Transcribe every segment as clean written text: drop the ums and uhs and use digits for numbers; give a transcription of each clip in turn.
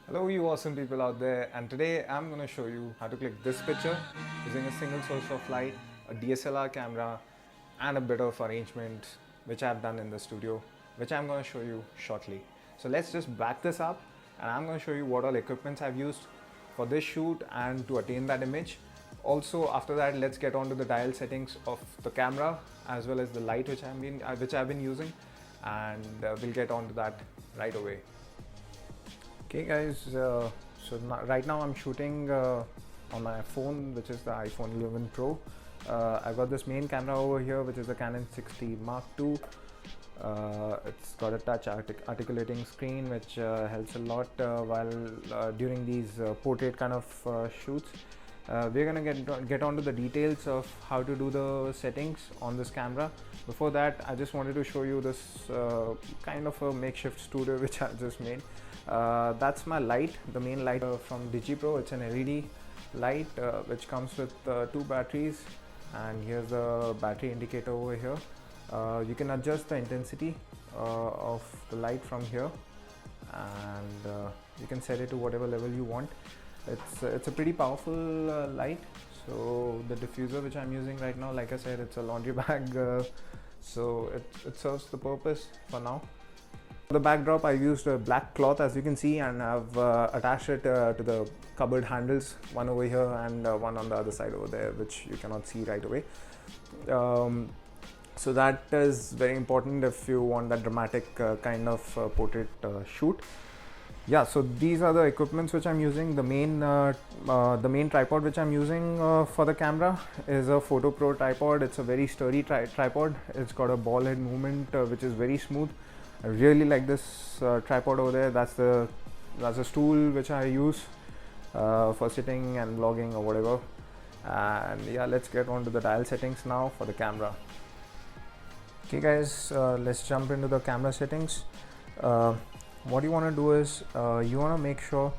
Hello you awesome people out there, and today I'm going to show you how to click this picture using a single source of light, a DSLR camera and a bit of arrangement which I've done in the studio, which I'm going to show you shortly. So let's just back this up and I'm going to show you what all equipments I've used for this shoot and to attain that image. Also after that, let's get on to the dial settings of the camera as well as the light which I've been using, and we'll get on to that right away. Okay guys, right now I'm shooting on my phone, which is the iPhone 11 Pro. I've got this main camera over here, which is the Canon 60 Mark II. It's got a touch articulating screen, which helps a lot during these portrait kind of shoots. We're gonna get onto the details of how to do the settings on this camera. Before that, I just wanted to show you this kind of a makeshift studio which I just made. That's my light, the main light from DigiPro. It's an LED light which comes with 2 batteries, and here's the battery indicator over here. You can adjust the intensity of the light from here, and you can set it to whatever level you want. It's a pretty powerful light. So the diffuser which I'm using right now, like I said, it's a laundry bag, so it serves the purpose for now. For the backdrop, I used a black cloth, as you can see, and I've attached it to the cupboard handles, one over here and one on the other side over there, which you cannot see right away. So that is very important if you want that dramatic kind of portrait shoot. Yeah, so these are the equipments which I'm using. The main tripod which I'm using for the camera is a Photo Pro tripod. It's a very sturdy tripod. It's got a ball head movement which is very smooth. I really like this tripod over there. That's the stool which I use for sitting and vlogging or whatever. And yeah, let's get on to the dial settings now for the camera. Okay guys, let's jump into the camera settings. What you want to do is you want to make sure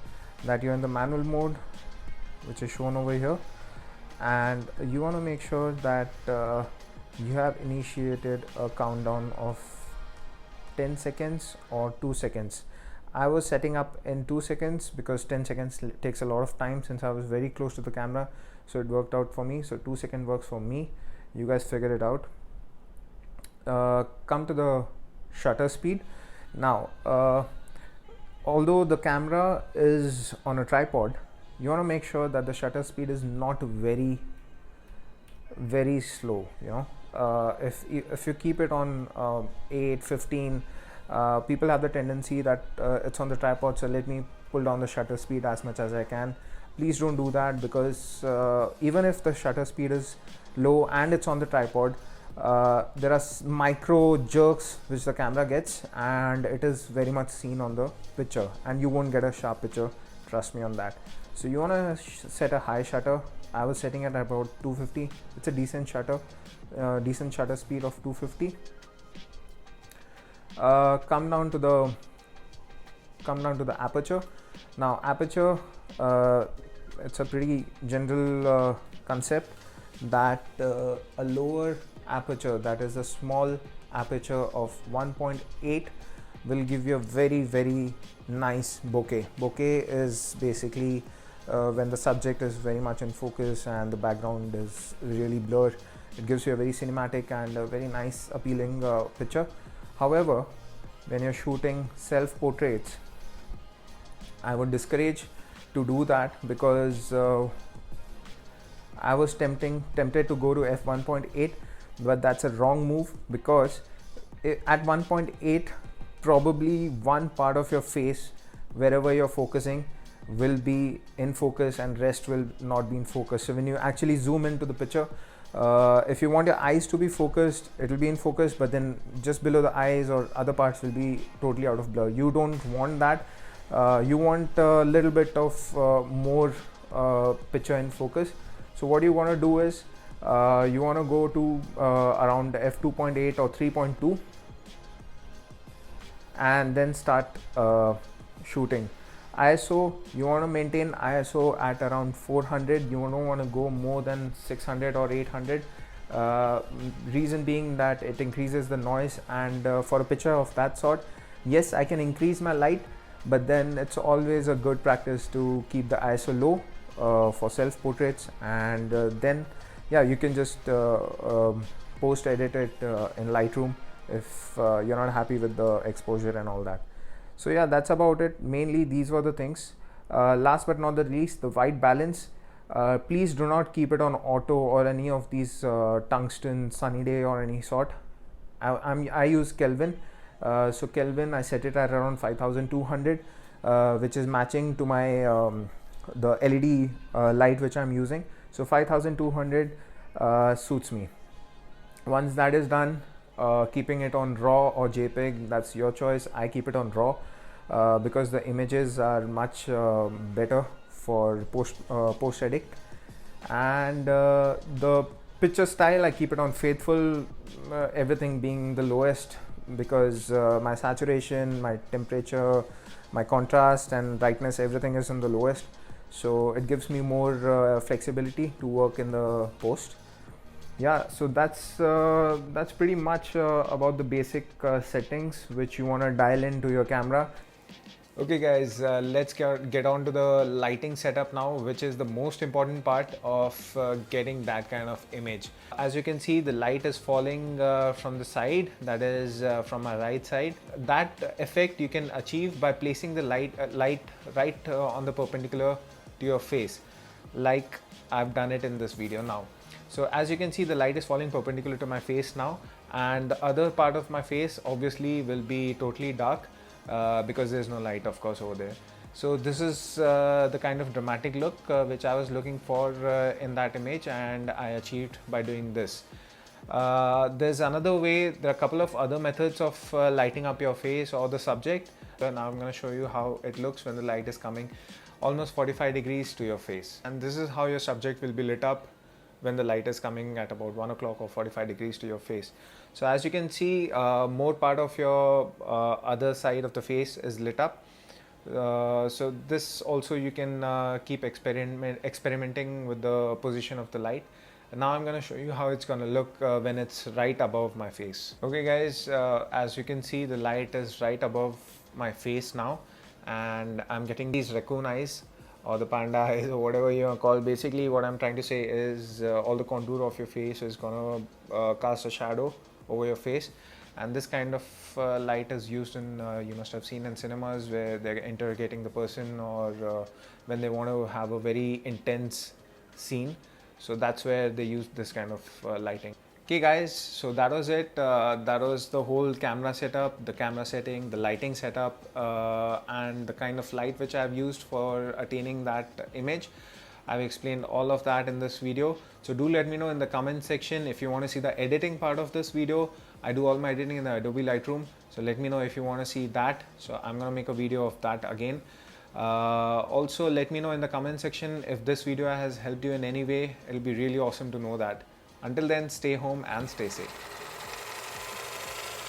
that you're in the manual mode, which is shown over here, and you want to make sure that you have initiated a countdown of 10 seconds or 2 seconds. I was setting up in 2 seconds because 10 seconds takes a lot of time since I was very close to the camera, so it worked out for me. So 2 seconds works for me. You guys figure it out. Come to the shutter speed. Now although the camera is on a tripod, you want to make sure that the shutter speed is not very slow. If you keep it on 8, 15, people have the tendency that it's on the tripod, so let me pull down the shutter speed as much as I can. Please don't do that, because even if the shutter speed is low and it's on the tripod, there are micro jerks which the camera gets, and it is very much seen on the picture, and you won't get a sharp picture, trust me on that. So you want to set a high shutter. I was setting it at about 250. It's a decent shutter speed of 250. Come down to the aperture. Now aperture, it's a pretty general concept that a lower aperture, that is a small aperture of 1.8, will give you a very nice bokeh. Bokeh is basically when the subject is very much in focus and the background is really blurred. It gives you a very cinematic and a very nice appealing picture. However, when you're shooting self-portraits, I would discourage to do that, because I was tempted to go to f1.8, but that's a wrong move, because at 1.8 probably one part of your face, wherever you're focusing, will be in focus and rest will not be in focus. So when you actually zoom into the picture, if you want your eyes to be focused, it will be in focus, but then just below the eyes or other parts will be totally out of blur. You don't want that. You want a little bit of more picture in focus. So what you want to do is you want to go to around f2.8 or 3.2 and then start shooting. ISO, you want to maintain ISO at around 400. You don't want to go more than 600 or 800. Reason being that it increases the noise, and for a picture of that sort, yes, I can increase my light, but then it's always a good practice to keep the ISO low for self portraits, and then yeah, you can just post edit it in Lightroom if you're not happy with the exposure and all that. So yeah, that's about it. Mainly these were the things. Last but not the least, the white balance. Please do not keep it on auto or any of these tungsten, sunny day or any sort. I use Kelvin. So Kelvin, I set it at around 5200, which is matching to my the LED light which I'm using. So 5200 suits me. Once that is done, keeping it on RAW or JPEG, that's your choice. I keep it on RAW because the images are much better for post edit. And the picture style, I keep it on faithful, everything being the lowest, because my saturation, my temperature, my contrast and brightness, everything is in the lowest, so it gives me more flexibility to work in the post. Yeah, so that's pretty much about the basic settings which you want to dial into your camera. Okay guys, let's get on to the lighting setup now, which is the most important part of getting that kind of image. As you can see, the light is falling from the side, that is from my right side. That effect you can achieve by placing the light right on the perpendicular to your face, like I've done it in this video now. So as you can see, the light is falling perpendicular to my face now, and the other part of my face obviously will be totally dark. Because there's no light, of course, over there. So this is the kind of dramatic look which I was looking for in that image, and I achieved by doing this. There's another way. There are a couple of other methods of lighting up your face or the subject. So now I'm going to show you how it looks when the light is coming almost 45 degrees to your face. And this is how your subject will be lit up when the light is coming at about 1 o'clock or 45 degrees to your face. So as you can see, more part of your other side of the face is lit up. So this also you can keep experimenting with the position of the light. And now I'm going to show you how it's going to look when it's right above my face. Okay guys, as you can see, the light is right above my face now, and I'm getting these raccoon eyes or the panda eyes or whatever you call. Basically what I'm trying to say is all the contour of your face is gonna cast a shadow over your face, and this kind of light is used in you must have seen in cinemas where they're interrogating the person, or when they want to have a very intense scene. So that's where they use this kind of lighting. Okay guys, so that was it. That was the whole camera setup, the camera setting, the lighting setup, and the kind of light which I've used for attaining that image. I've explained all of that in this video. So do let me know in the comment section if you want to see the editing part of this video. I do all my editing in the Adobe Lightroom. So let me know if you want to see that. So I'm going to make a video of that again. Also let me know in the comment section if this video has helped you in any way. It'll be really awesome to know that. Until then, stay home and stay safe.